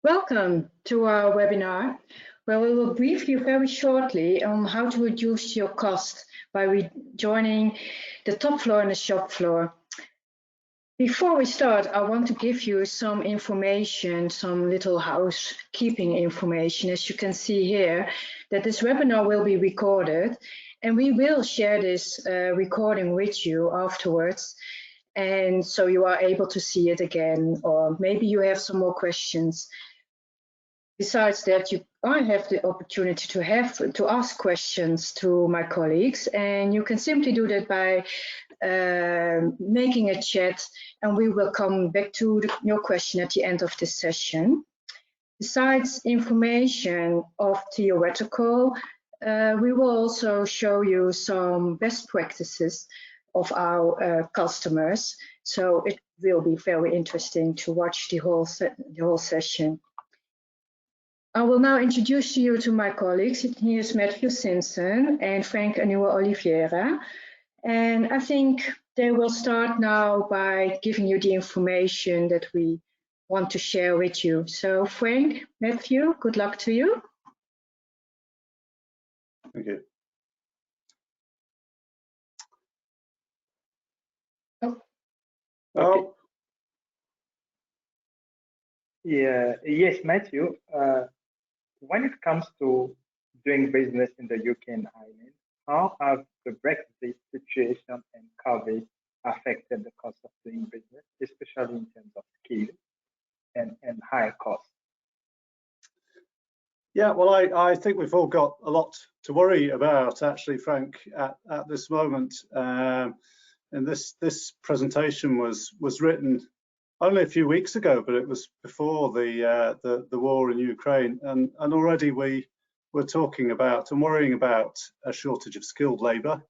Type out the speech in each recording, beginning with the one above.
Welcome to our webinar, where we will brief you very shortly on how to reduce your cost by joining the top floor and the shop floor. Before we start, I want to give you some information, some little housekeeping information. As you can see here, that this webinar will be recorded, and we will share this recording with you afterwards. And so you are able to see it again, or maybe you have some more questions. Besides that, I have the opportunity to ask questions to my colleagues, and you can simply do that by making a chat, and we will come back to your question at the end of this session. Besides information of theoretical, we will also show you some best practices of our customers. So it will be very interesting to watch the whole session. I will now introduce you to my colleagues. Here's Mathew, Simpson, and Franck and Oliveira. And I think they will start now by giving you the information that we want to share with you. So Franck, Mathew, good luck to you. Thank you. Oh. Yeah, yes, Mathew. When it comes to doing business in the UK and Ireland, how have the Brexit situation and COVID affected the cost of doing business, especially in terms of scale and higher costs? Yeah, well, I think we've all got a lot to worry about, actually, Frank, at this moment. And this presentation was written only a few weeks ago, but it was before the war in Ukraine, and already we were talking about and worrying about a shortage of skilled labour,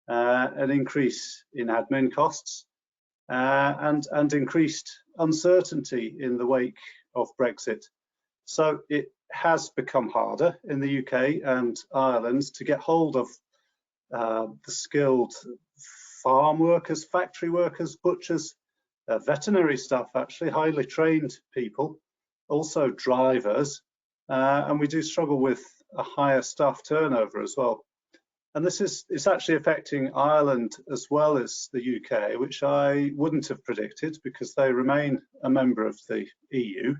an increase in admin costs, and increased uncertainty in the wake of Brexit. So it has become harder in the UK and Ireland to get hold of the skilled farm workers, factory workers, butchers, veterinary staff, actually highly trained people, also drivers, and we do struggle with a higher staff turnover as well. And this is actually affecting Ireland as well as the UK, which I wouldn't have predicted because they remain a member of the EU.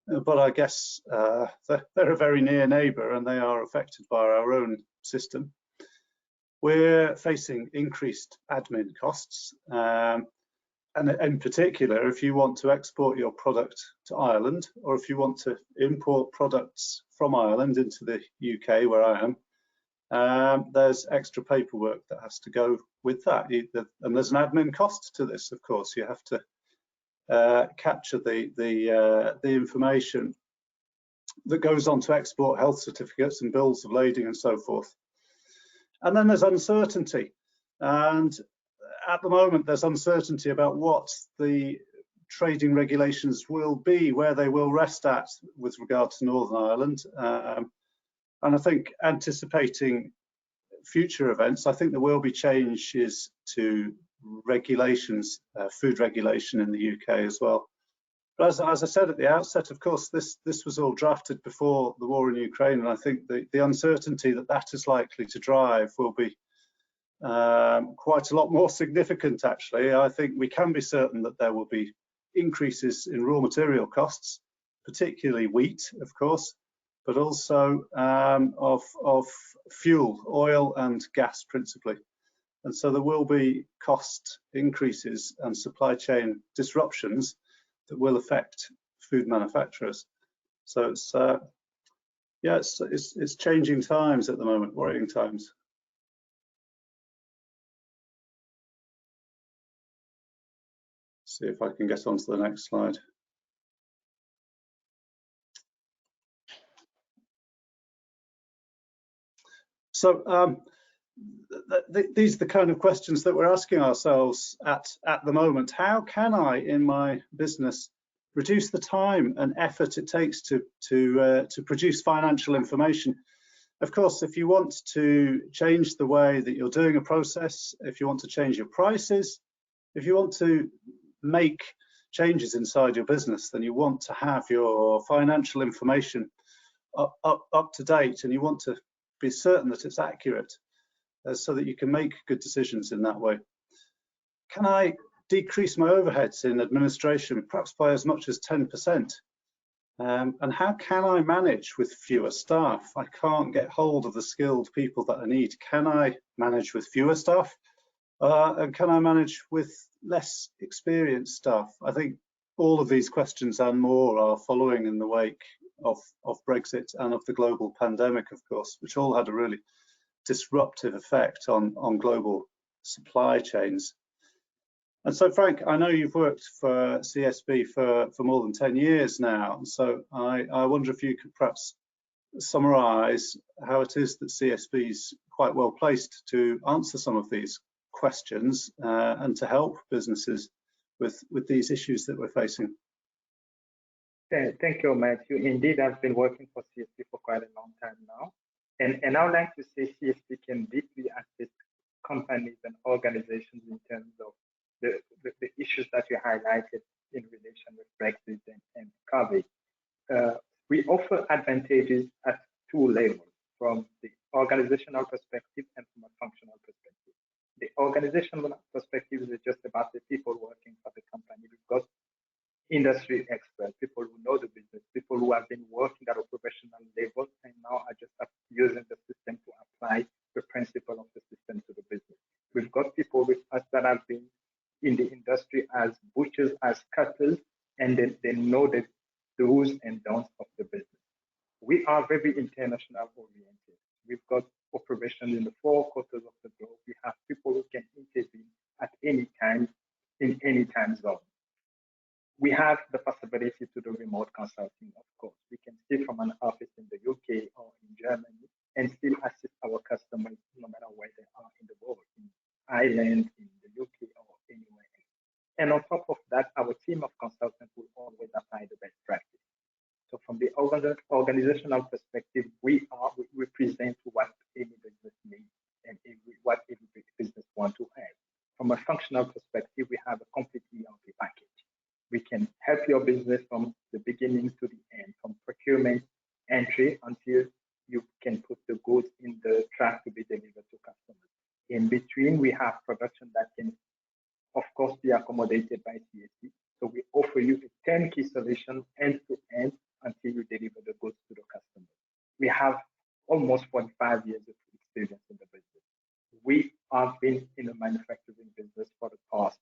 But I guess they're a very near neighbour and they are affected by our own system. We're facing increased admin costs. And in particular, if you want to export your product to Ireland, or if you want to import products from Ireland into the UK, where I am, there's extra paperwork that has to go with that. And there's an admin cost to this, of course. You have to capture the information that goes on to export health certificates and bills of lading and so forth. And then there's uncertainty. And at the moment, there's uncertainty about what the trading regulations will be, where they will rest at with regard to Northern Ireland. And I think anticipating future events, I think there will be changes to regulations, food regulation in the UK as well. But as I said at the outset, of course, this was all drafted before the war in Ukraine, and I think the uncertainty that is likely to drive will be quite a lot more significant, actually. I think we can be certain that there will be increases in raw material costs, particularly wheat, of course, but also of fuel, oil and gas principally. And so there will be cost increases and supply chain disruptions that will affect food manufacturers. So it's changing times at the moment, worrying times. See if I can get on to the next slide. So these are the kind of questions that we're asking ourselves at the moment. How can I, in my business, reduce the time and effort it takes to produce financial information? Of course, if you want to change the way that you're doing a process, if you want to change your prices, if you want to make changes inside your business, then you want to have your financial information up to date, and you want to be certain that it's accurate so that you can make good decisions in that way. Can I decrease my overheads in administration, perhaps by as much as 10%? And how can I manage with fewer staff? I can't get hold of the skilled people that I need. Can I manage with fewer staff? And can I manage with less experienced staff? I think all of these questions and more are following in the wake of Brexit and of the global pandemic, of course, which all had a really disruptive effect on global supply chains. And so, Franck, I know you've worked for CSB for more than 10 years now. So I wonder if you could perhaps summarise how it is that CSB is quite well placed to answer some of these questions and to help businesses with these issues that we're facing. Thank you, Matthew. Indeed, I've been working for CSB for quite a long time now. And I would like to say CSB can deeply assist companies and organizations in terms of the issues that you highlighted in relation with Brexit and COVID. We offer advantages at two levels, from the organizational perspective and from a functional perspective. The organizational perspective is just about the people working for the company. We've got industry experts, people who know the business, people who have been working at a professional level and now are just using the system to apply the principle of the system to the business. We've got people with us that have been in the industry as butchers, as cutters, and they know the do's and don'ts of the business. We are very international oriented. We've got operations in the 4 quarters of the globe. We have people who can intervene at any time, in any time zone. We have the possibility to do remote consulting, of course. We can sit from an office in the UK or in Germany and still assist our customers no matter where they are in the world, in Ireland, in the UK, or anywhere else. And on top of that, our team of consultants will always apply the best practice. So from the organizational perspective, we represent what any business needs and what every business wants to have. From a functional perspective, we have a complete ERP package. We can help your business from the beginning to the end, from procurement entry until you can put the goods in the truck to be delivered to customers. In between, we have production that can, of course, be accommodated by CSB. So we offer you a turnkey solution end to end until you deliver the goods to the customer. We have almost 45 years of experience in the business. We have been in the manufacturing business for the past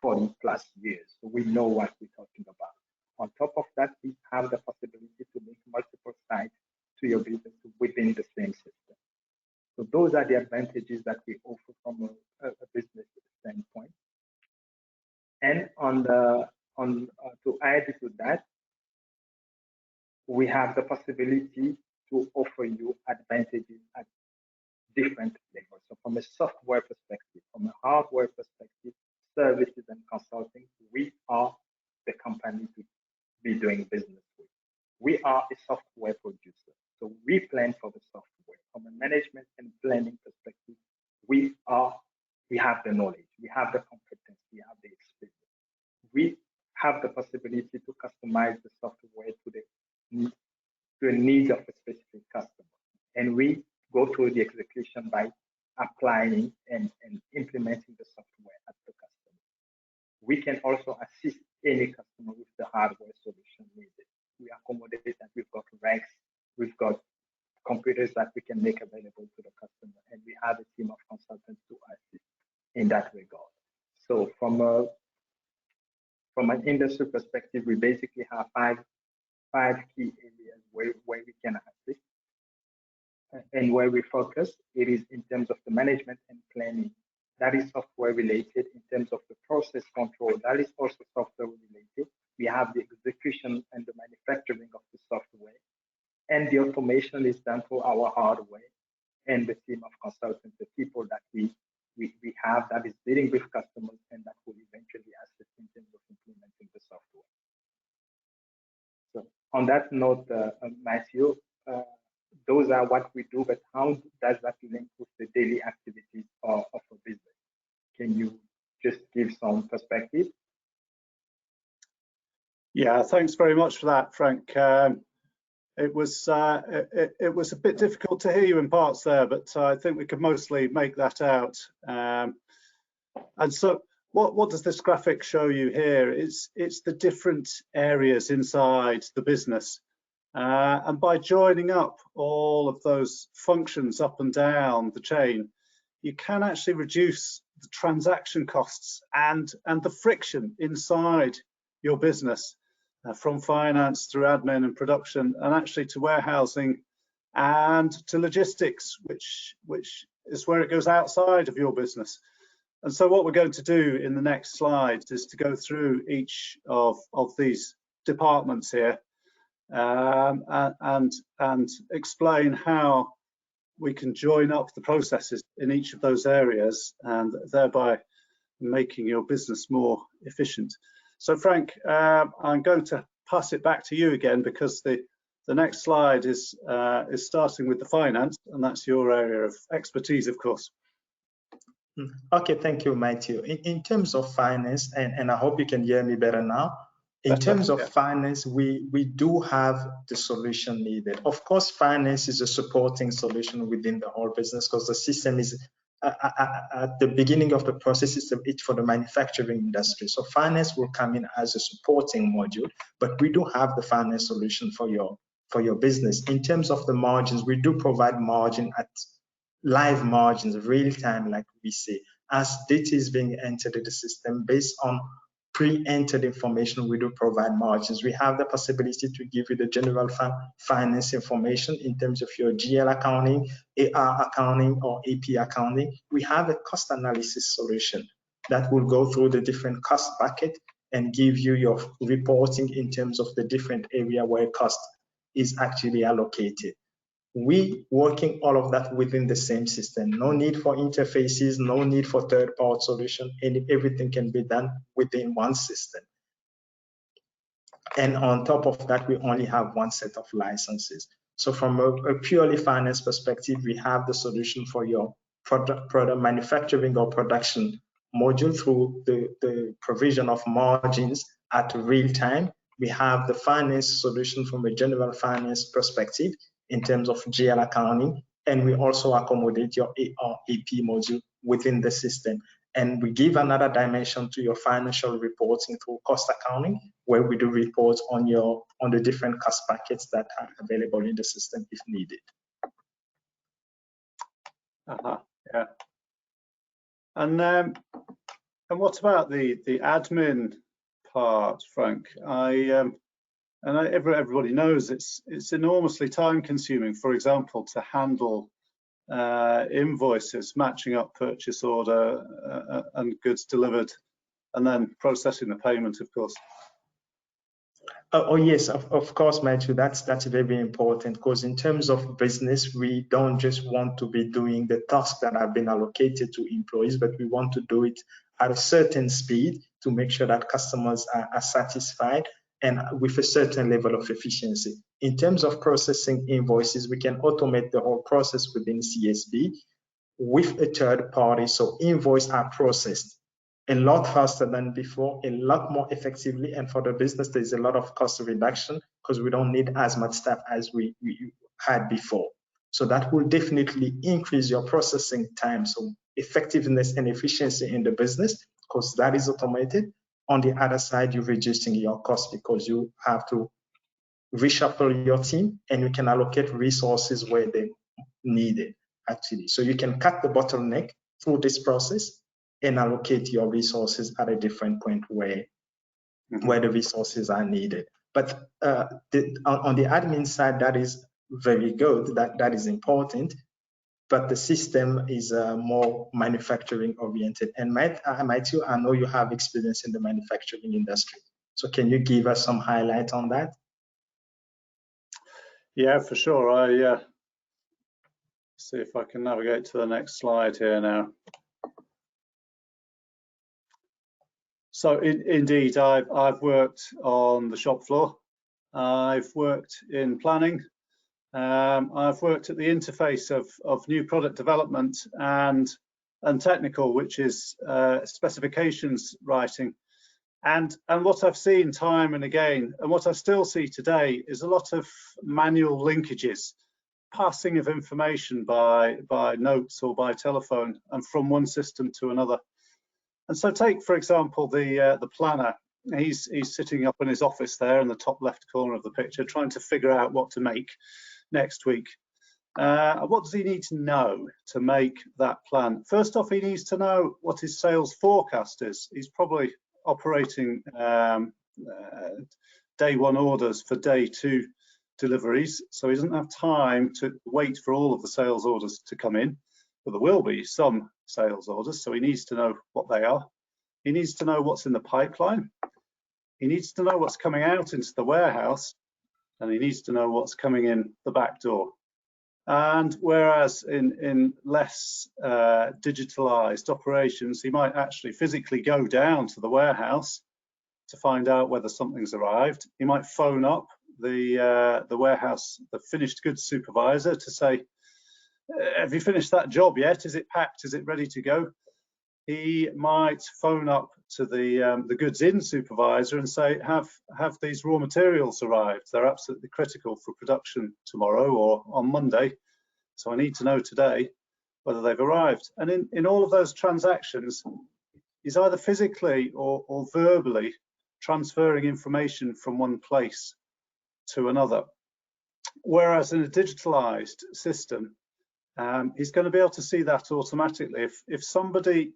40 plus years. So we know what we're talking about. On top of that, we have the possibility to link multiple sites to your business within the same system. So those are the advantages that we offer from a business standpoint. And to add to that, we have the possibility to offer you advantages at different levels. So from a software perspective, from a hardware perspective, services and consulting, we are the company to be doing business with. We are a software producer. So we plan for the software. From a management and planning perspective, we have the knowledge, we have the competence, we have the experience. We have the possibility to customize the software to the needs of a specific customer. And we go through the execution by applying and implementing the software at the customer. We can also assist any customer with the hardware solution needed. We accommodate that. We've got racks, we've got computers that we can make available to the customer, and we have a team of consultants to assist in that regard. So from an industry perspective, we basically have five key areas where we can assist and where we focus. It is in terms of the management and planning. That is software related. In terms of the process control, that is also software related. We have the execution and the manufacturing of the software. And the automation is done for our hardware and the team of consultants, the people that we have that is dealing with customers and that will eventually assist in terms of implementing the software. So on that note, Mathew, those are what we do, but how does that link with the daily activities of a business? Can you just give some perspective? Yeah, thanks very much for that, Frank. It was a bit difficult to hear you in parts there, but I think we could mostly make that out. And so, what does this graphic show you here? It's the different areas inside the business, and by joining up all of those functions up and down the chain, you can actually reduce the transaction costs and the friction inside your business, from finance through admin and production, and actually to warehousing and to logistics, which is where it goes outside of your business. And so what we're going to do in the next slide is to go through each of these departments here, and explain how we can join up the processes in each of those areas, and thereby making your business more efficient. So Frank, I'm going to pass it back to you again, because the next slide is starting with the finance, and that's your area of expertise, of course. Okay, thank you, Mathew. In terms of finance, and I hope you can hear me better now. In terms of finance, we do have the solution needed. Of course, finance is a supporting solution within the whole business, because the system is at the beginning of the process. It's for the manufacturing industry. So finance will come in as a supporting module, but we do have the finance solution for your business. In terms of the margins, we do provide margin at live margins, real time, like we say, as data is being entered in the system based on pre-entered information. We do provide margins. We have the possibility to give you the general finance information in terms of your GL accounting, AR accounting, or AP accounting. We have a cost analysis solution that will go through the different cost bucket and give you your reporting in terms of the different area where cost is actually allocated. We working all of that within the same system. No need for interfaces, no need for third-party solution, and everything can be done within one system. And on top of that, we only have one set of licenses. So from a purely finance perspective, we have the solution for your product manufacturing or production module through the provision of margins at real time. We have the finance solution from a general finance perspective in terms of GL accounting, and we also accommodate your AR AP module within the system. And we give another dimension to your financial reporting through cost accounting, where we do reports on the different cost packets that are available in the system if needed. Yeah. And what about the admin part, Frank? Everybody knows it's enormously time consuming, for example, to handle invoices, matching up purchase order and goods delivered, and then processing the payment, of course. Oh yes, of course, Mathew, that's very important, because in terms of business, we don't just want to be doing the tasks that have been allocated to employees, but we want to do it at a certain speed to make sure that customers are satisfied and with a certain level of efficiency. In terms of processing invoices, we can automate the whole process within CSB with a third party. So invoices are processed a lot faster than before, a lot more effectively. And for the business, there's a lot of cost reduction because we don't need as much staff as we had before. So that will definitely increase your processing time. So effectiveness and efficiency in the business, because that is automated. On the other side, you're reducing your cost because you have to reshuffle your team and you can allocate resources where they need it, actually. So you can cut the bottleneck through this process and allocate your resources at a different point where the resources are needed. But on the admin side, that is very good, that is important. But the system is more manufacturing oriented. And Mathew, I know you have experience in the manufacturing industry. So can you give us some highlight on that? Yeah, for sure. I see if I can navigate to the next slide here now. So indeed, I've worked on the shop floor. I've worked in planning. I've worked at the interface of new product development and technical, which is specifications writing. And what I've seen time and again, and what I still see today, is a lot of manual linkages, passing of information by notes or by telephone and from one system to another. And so take, for example, the planner. He's sitting up in his office there in the top left corner of the picture, trying to figure out what to make next week. What does he need to know to make that plan? First off, he needs to know what his sales forecast is. He's probably operating day one orders for day two deliveries, so he doesn't have time to wait for all of the sales orders to come in, but there will be some sales orders, so he needs to know what they are. He needs to know what's in the pipeline. He needs to know what's coming out into the warehouse, and he needs to know what's coming in the back door. And whereas in less digitalized operations, he might actually physically go down to the warehouse to find out whether something's arrived. He might phone up the warehouse, the finished goods supervisor, to say, have you finished that job yet? Is it packed? Is it ready to go? He might phone up to the goods in supervisor and say, have these raw materials arrived? They're absolutely critical for production tomorrow or on Monday, so I need to know today whether they've arrived. And in all of those transactions, he's either physically or verbally transferring information from one place to another. Whereas in a digitalized system, he's going to be able to see that automatically. If somebody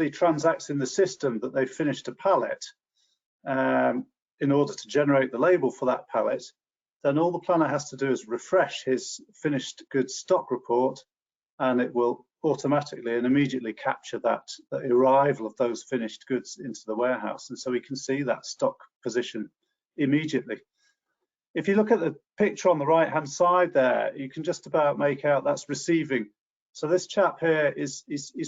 transacts in the system that they've finished a pallet in order to generate the label for that pallet, then all the planner has to do is refresh his finished goods stock report, and it will automatically and immediately capture the arrival of those finished goods into the warehouse, and so we can see that stock position immediately. If you look at the picture on the right hand side there, you can just about make out that's receiving. So this chap here is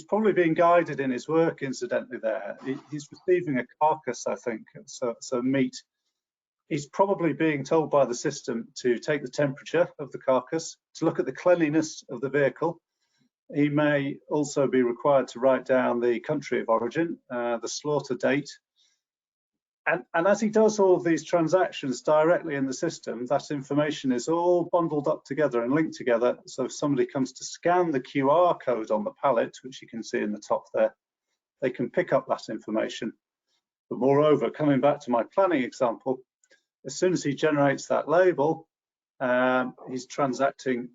probably being guided in his work, incidentally. There he's receiving a carcass, I think, so meat. He's probably being told by the system to take the temperature of the carcass, to look at the cleanliness of the vehicle. He may also be required to write down the country of origin, the slaughter date. And as he does all of these transactions directly in the system, that information is all bundled up together and linked together. So if somebody comes to scan the QR code on the pallet, which you can see in the top there, they can pick up that information. But moreover, coming back to my planning example, as soon as he generates that label, he's transacting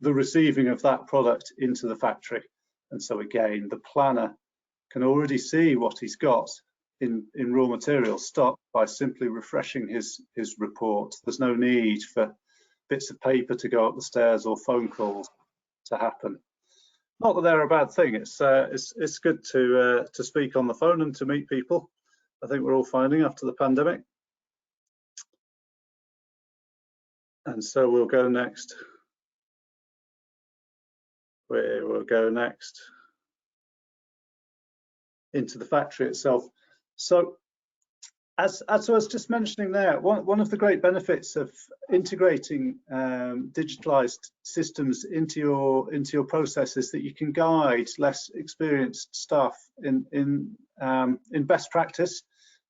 the receiving of that product into the factory. And so again, the planner can already see what he's got in raw material stock by simply refreshing his report. There's no need for bits of paper to go up the stairs or phone calls to happen. Not that they're a bad thing. It's good to speak on the phone and to meet people. I think we're all finding after the pandemic. And so we'll go next. We'll go next into the factory itself. So as I was just mentioning there, one of the great benefits of integrating digitalized systems into your process is that you can guide less experienced staff in best practice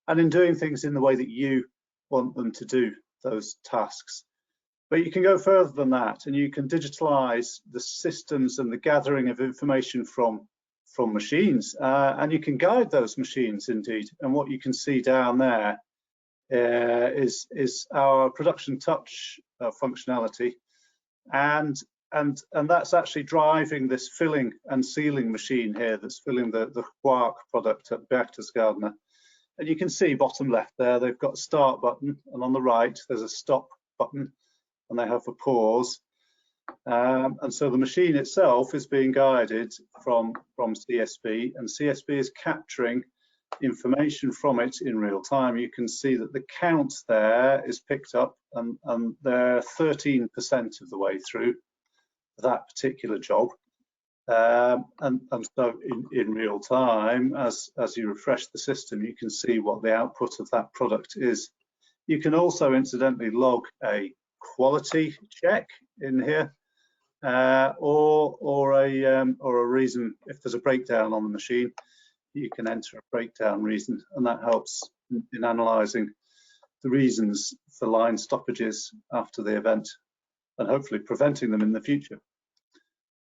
and in doing things in the way that you want them to do those tasks. But you can go further than that, and you can digitalize the systems and the gathering of information from machines, and you can guide those machines indeed. And what you can see down there is our production touch functionality, and that's actually driving this filling and sealing machine here that's filling the quark product at Berchtesgadener. And you can see bottom left there, they've got a start button, and on the right there's a stop button, and they have a pause. And so the machine itself is being guided from CSB, and CSB is capturing information from it in real time. You can see that the count there is picked up, and they're 13% of the way through that particular job. And so in real time, as you refresh the system, you can see what the output of that product is. You can also incidentally log a quality check in here, or a reason if there's a breakdown on the machine. you can enter a breakdown reason, and that helps in analysing the reasons for line stoppages after the event and hopefully preventing them in the future.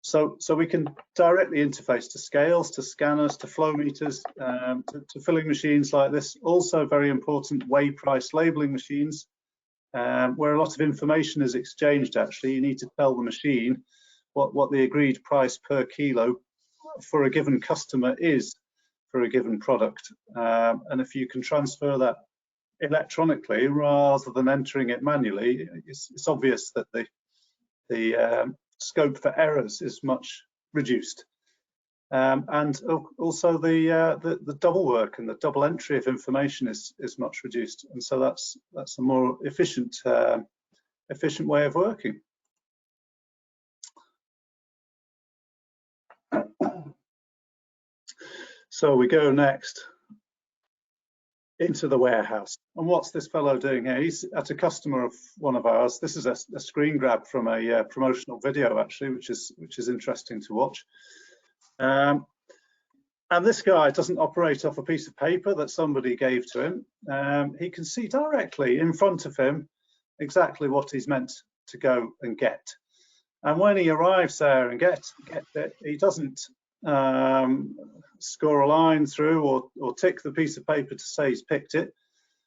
So we can directly interface to scales, to scanners, to flow meters, to filling machines like this. Also very important, weigh price labelling machines, where a lot of information is exchanged. Actually, you need to tell the machine what the agreed price per kilo for a given customer is for a given product. And if you can transfer that electronically rather than entering it manually, it's obvious that the scope for errors is much reduced, and also the double work and the double entry of information is much reduced, and so that's a more efficient way of working. So we go next into the warehouse. And what's this fellow doing here? He's at a customer of one of ours. This is a screen grab from a promotional video, actually, which is interesting to watch. And this guy doesn't operate off a piece of paper that somebody gave to him. He can see directly in front of him exactly what he's meant to go and get. And when he arrives there and gets it, he doesn't score a line through or tick the piece of paper to say he's picked it.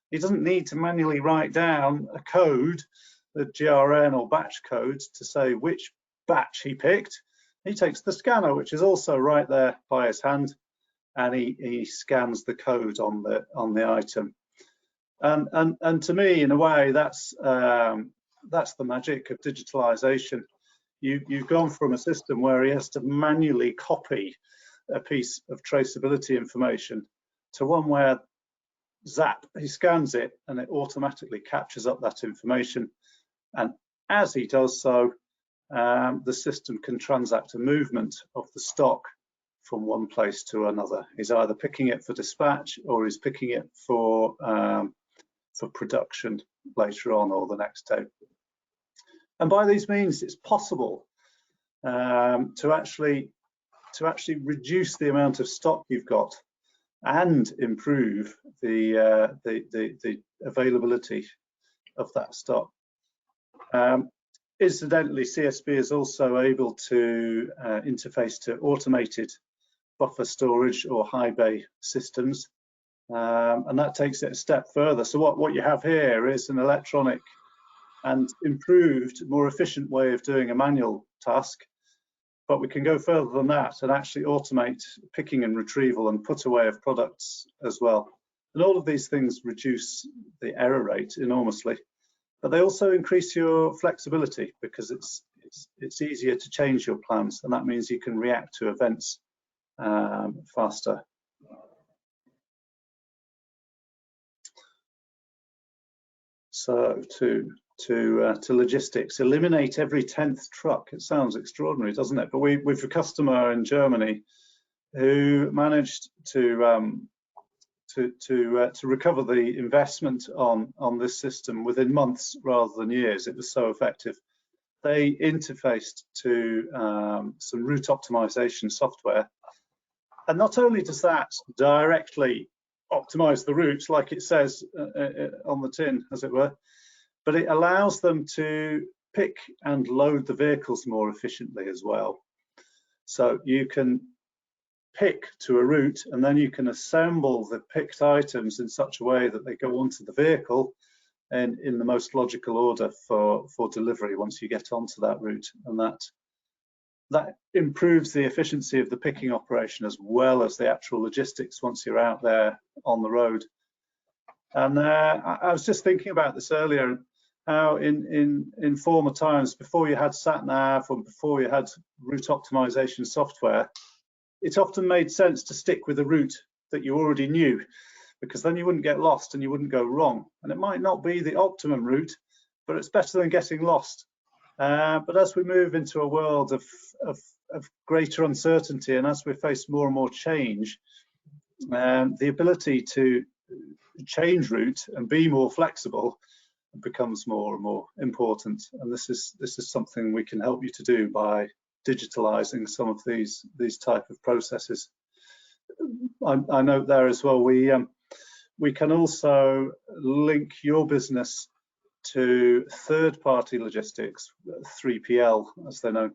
He doesn't need to manually write down a code, the GRN or batch code, to say which batch he picked. He takes the scanner, which is also right there by his hand, and he scans the code on the item. And to me, in a way, that's the magic of digitalization. You've gone from a system where he has to manually copy a piece of traceability information to one where zap, he scans it and it automatically captures up that information. And as he does so, the system can transact a movement of the stock from one place to another. He's either picking it for dispatch or he's picking it for production later on or the next day. And by these means, it's possible to actually reduce the amount of stock you've got and improve the availability of that stock. Incidentally, CSB is also able to interface to automated buffer storage or high bay systems, and that takes it a step further. So what you have here is an electronic and improved, more efficient way of doing a manual task, but we can go further than that and actually automate picking and retrieval and put away of products as well. And all of these things reduce the error rate enormously, but they also increase your flexibility because it's easier to change your plans, and that means you can react to events faster. So to logistics, eliminate every 10th truck. It sounds extraordinary, doesn't it? But we've a customer in Germany who managed to recover the investment on this system within months rather than years. It was so effective. They interfaced to some route optimization software, and not only does that directly optimize the route like it says on the tin, as it were, but it allows them to pick and load the vehicles more efficiently as well. So you can pick to a route and then you can assemble the picked items in such a way that they go onto the vehicle and in the most logical order for delivery once you get onto that route. And that improves the efficiency of the picking operation as well as the actual logistics once you're out there on the road. And I was just thinking about this earlier, how in former times, before you had sat-nav or before you had route optimization software, it often made sense to stick with a route that you already knew, because then you wouldn't get lost and you wouldn't go wrong. And it might not be the optimum route, but it's better than getting lost. But as we move into a world of greater uncertainty, and as we face more and more change, the ability to change route and be more flexible becomes more and more important. And this is something we can help you to do by digitalizing some of these type of processes. I note there as well, we can also link your business to third-party logistics, 3PL as they're known,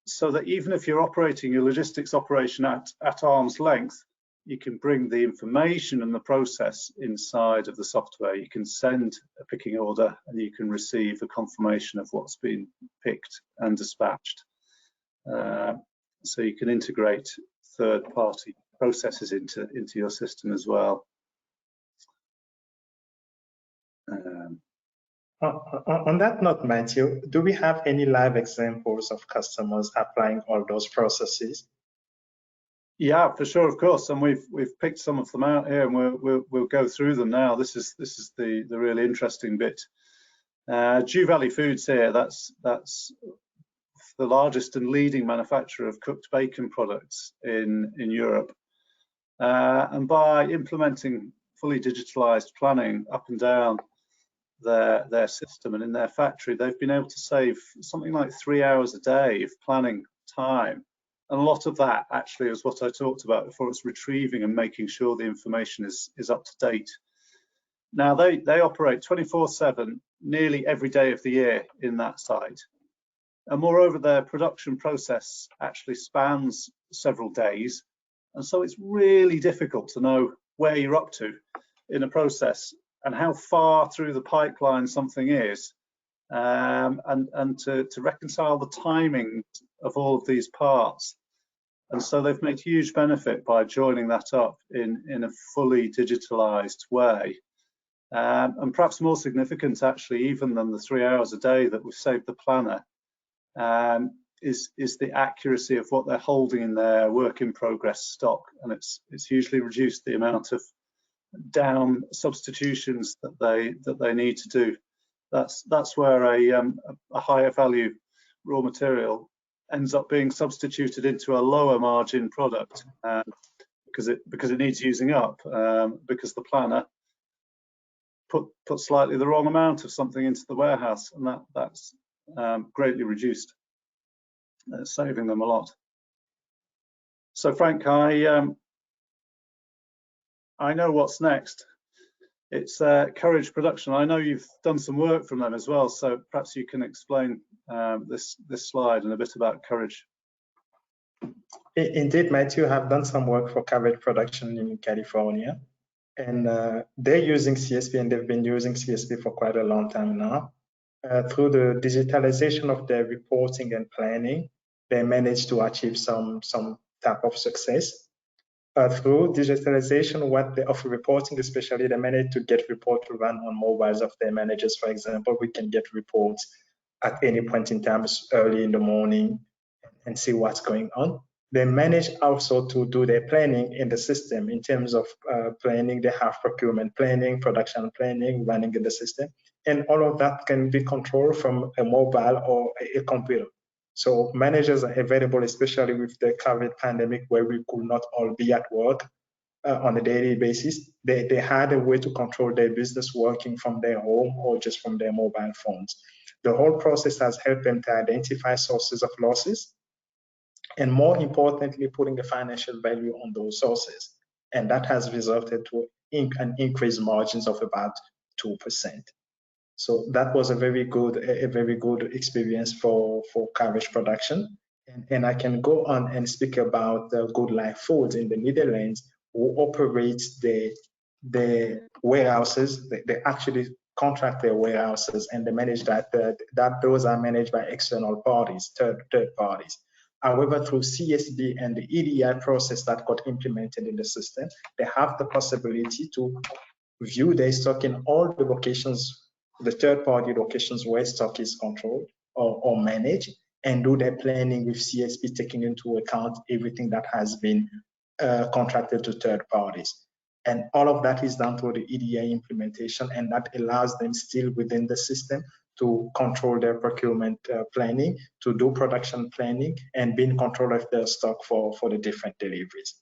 so that even if you're operating your logistics operation at arm's length, you can bring the information and the process inside of the software. You can send a picking order and you can receive a confirmation of what's been picked and dispatched. So you can integrate third-party processes into your system as well. On that note, Mathew, do we have any live examples of customers applying all those processes? Yeah, for sure, of course, and we've picked some of them out here, and we'll go through them now. This is the really interesting bit. Dew Valley Foods here. That's the largest and leading manufacturer of cooked bacon products in Europe, and by implementing fully digitalized planning up and down their system and in their factory, they've been able to save something like 3 hours a day of planning time. And a lot of that actually is what I talked about before. It's retrieving and making sure the information is up to date. Now they operate 24/7 nearly every day of the year in that site. And moreover, their production process actually spans several days. And so it's really difficult to know where you're up to in a process and how far through the pipeline something is, and to reconcile the timing of all of these parts. And so they've made huge benefit by joining that up in a fully digitalized way. And perhaps more significant actually even than the 3 hours a day that we've saved the planner, is the accuracy of what they're holding in their work in progress stock. And it's hugely reduced the amount of down substitutions that they need to do. That's where a higher value raw material ends up being substituted into a lower margin product, because it needs using up, because the planner put slightly the wrong amount of something into the warehouse, and that's greatly reduced, saving them a lot. So Frank, I know what's next. It's Courage Production. I know you've done some work from them as well, so perhaps you can explain this slide and a bit about Courage. Indeed, Mathew, have done some work for Courage Production in California, and they're using CSB, and they've been using CSB for quite a long time now. Through the digitalization of their reporting and planning, they managed to achieve some type of success. Through digitalization of reporting, especially, they managed to get reports run on mobiles of their managers. For example, we can get reports at any point in time early in the morning and see what's going on. They manage also to do their planning in the system. In terms of planning, they have procurement planning, production planning running in the system, and all of that can be controlled from a mobile or a computer. So managers are available, especially with the COVID pandemic, where we could not all be at work on a daily basis. They had a way to control their business working from their home or just from their mobile phones. The whole process has helped them to identify sources of losses, and more importantly, putting the financial value on those sources. And that has resulted to an increased margins of about 2%. So that was a very good experience for Courage Production. And I can go on and speak about Good Life Foods in the Netherlands, who operates the warehouses. They actually contract their warehouses, and they manage that those are managed by external parties, third parties. However, through CSB and the EDI process that got implemented in the system, they have the possibility to view their stock in all the locations, the third-party locations where stock is controlled or managed, and do their planning with CSB, taking into account everything that has been contracted to third parties. And all of that is done through the EDI implementation, and that allows them still within the system to control their procurement planning, to do production planning, and be in control of their stock for the different deliveries.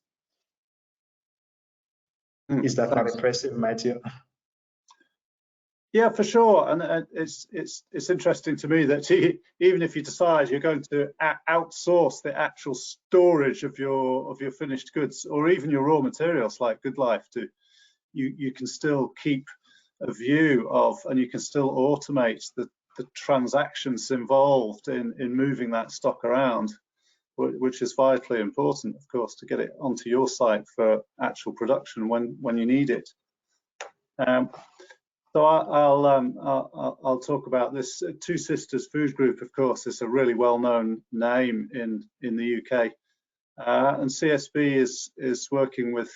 Is that not impressive, Mathew? Yeah, for sure, and it's interesting to me that even if you decide you're going to outsource the actual storage of your finished goods, or even your raw materials like GoodLife do, you can still keep a view of, and you can still automate the transactions involved in moving that stock around, which is vitally important, of course, to get it onto your site for actual production when you need it. So I'll talk about this. Two Sisters Food Group, of course, is a really well-known name in the UK, and CSB is working with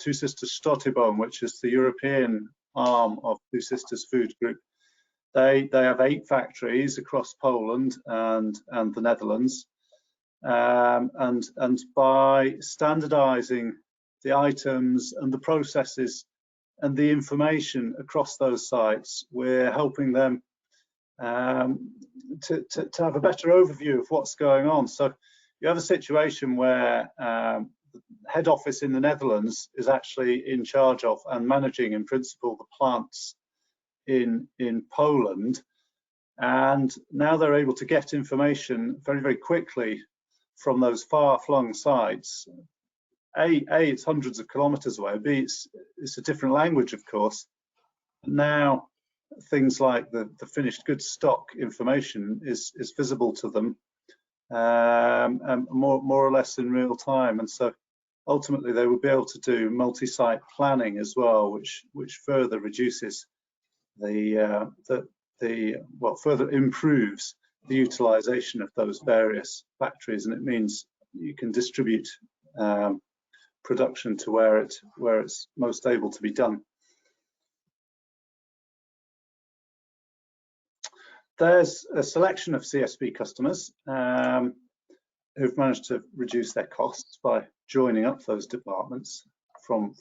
Two Sisters Stotteboom, which is the European arm of Two Sisters Food Group. They have 8 factories across Poland and the Netherlands, and by standardising the items and the processes and the information across those sites, we're helping them to have a better overview of what's going on. So you have a situation where the head office in the Netherlands is actually in charge of and managing, in principle, the plants in Poland, and now they're able to get information very, very quickly from those far-flung sites. A, it's hundreds of kilometers away. B, it's a different language, of course. Now, things like the finished goods stock information is visible to them, and more or less in real time. And so, ultimately, they will be able to do multi-site planning as well, which further reduces further improves the utilization of those various factories, and it means you can distribute production to where it's most able to be done. There's a selection of CSB customers who've managed to reduce their costs by joining up those departments from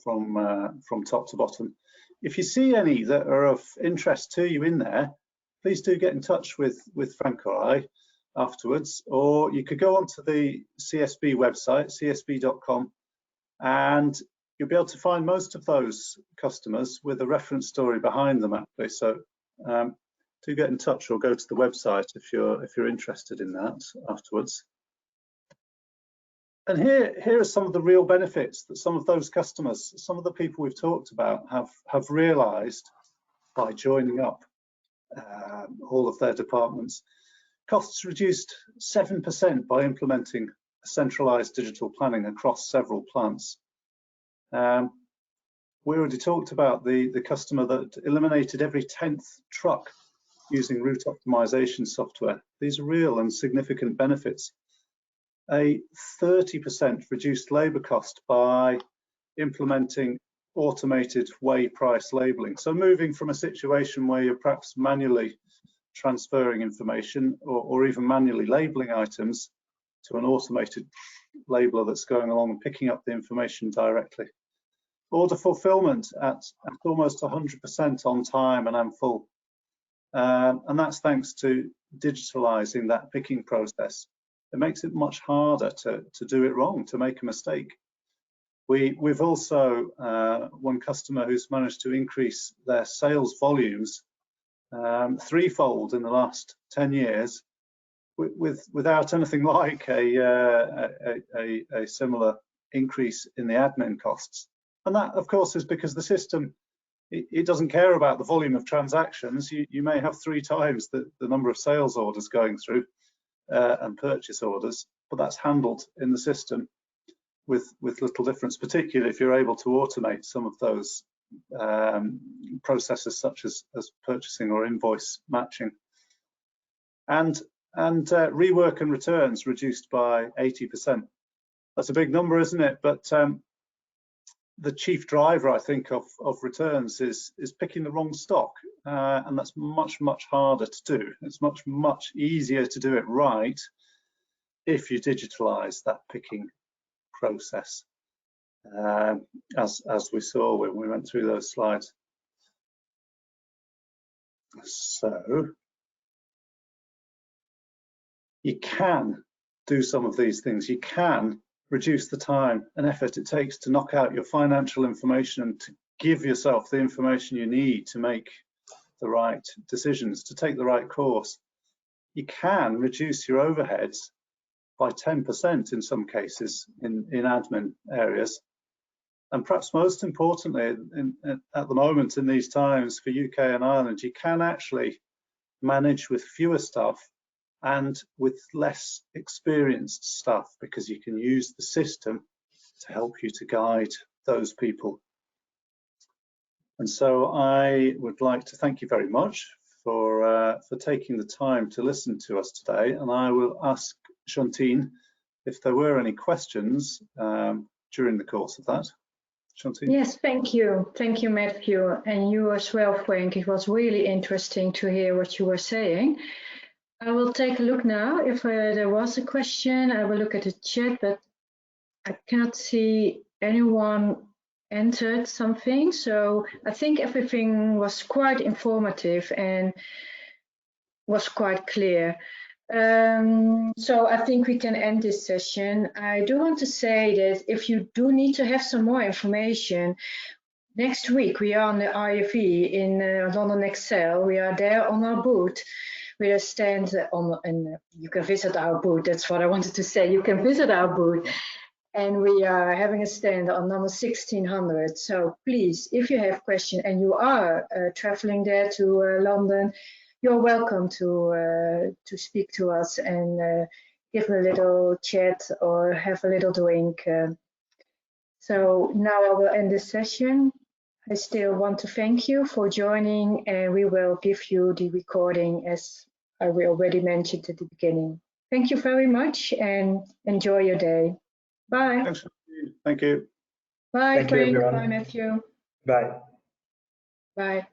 top to bottom. If you see any that are of interest to you in there, please do get in touch with Franck or I afterwards, or you could go onto the CSB website, csb.com, and you'll be able to find most of those customers with a reference story behind them, actually. So do get in touch or go to the website if you're interested in that afterwards. And here are some of the real benefits that some of those customers, some of the people we've talked about, have realised by joining up all of their departments. Costs reduced 7% by implementing centralised digital planning across several plants. We already talked about the customer that eliminated every 10th truck using route optimization software. These are real and significant benefits. A 30% reduced labour cost by implementing automated weigh price labelling. So moving from a situation where you're perhaps manually transferring information or even manually labelling items to an automated labeler that's going along and picking up the information directly. Order fulfillment at almost 100% on time and in full. And that's thanks to digitalising that picking process. It makes it much harder to do it wrong, to make a mistake. We've also one customer who's managed to increase their sales volumes threefold in the last 10 years without anything like a similar increase in the admin costs. And that, of course, is because the system, it doesn't care about the volume of transactions. You may have 3 times the number of sales orders going through and purchase orders, but that's handled in the system with little difference, particularly if you're able to automate some of those processes such as purchasing or invoice matching. And rework and returns reduced by 80%. That's a big number, isn't it? But the chief driver, I think, of returns is picking the wrong stock, and that's much harder to do. It's much easier to do it right if you digitalise that picking process, as we saw when we went through those slides. So you can do some of these things. You can reduce the time and effort it takes to knock out your financial information and to give yourself the information you need to make the right decisions, to take the right course, you can reduce your overheads by 10% in some cases in admin areas. And perhaps most importantly, at the moment in these times for UK and Ireland, you can actually manage with fewer staff and with less experienced staff, because you can use the system to help you to guide those people. And so I would like to thank you very much for taking the time to listen to us today. And I will ask Shantine if there were any questions during the course of that. Shantine? Yes, thank you. Thank you, Mathew. And you as well, Franck. It was really interesting to hear what you were saying. I will take a look now. If there was a question, I will look at the chat, but I cannot see anyone entered something. So I think everything was quite informative and was quite clear. So I think we can end this session. I do want to say that if you do need to have some more information, next week we are on the IFE in London Excel. We are there on our booth with a stand on, and you can visit our booth. That's what I wanted to say. You can visit our booth. And we are having a stand on number 1600. So please, if you have questions and you are traveling there to London, you're welcome to speak to us and give a little chat or have a little drink. So now I will end this session. I still want to thank you for joining, and we will give you the recording as I already mentioned at the beginning. Thank you very much and enjoy your day. Bye. Thanks. Thank you. Bye, Thank you, Franck. everyone. Bye, Mathew. Bye. Bye.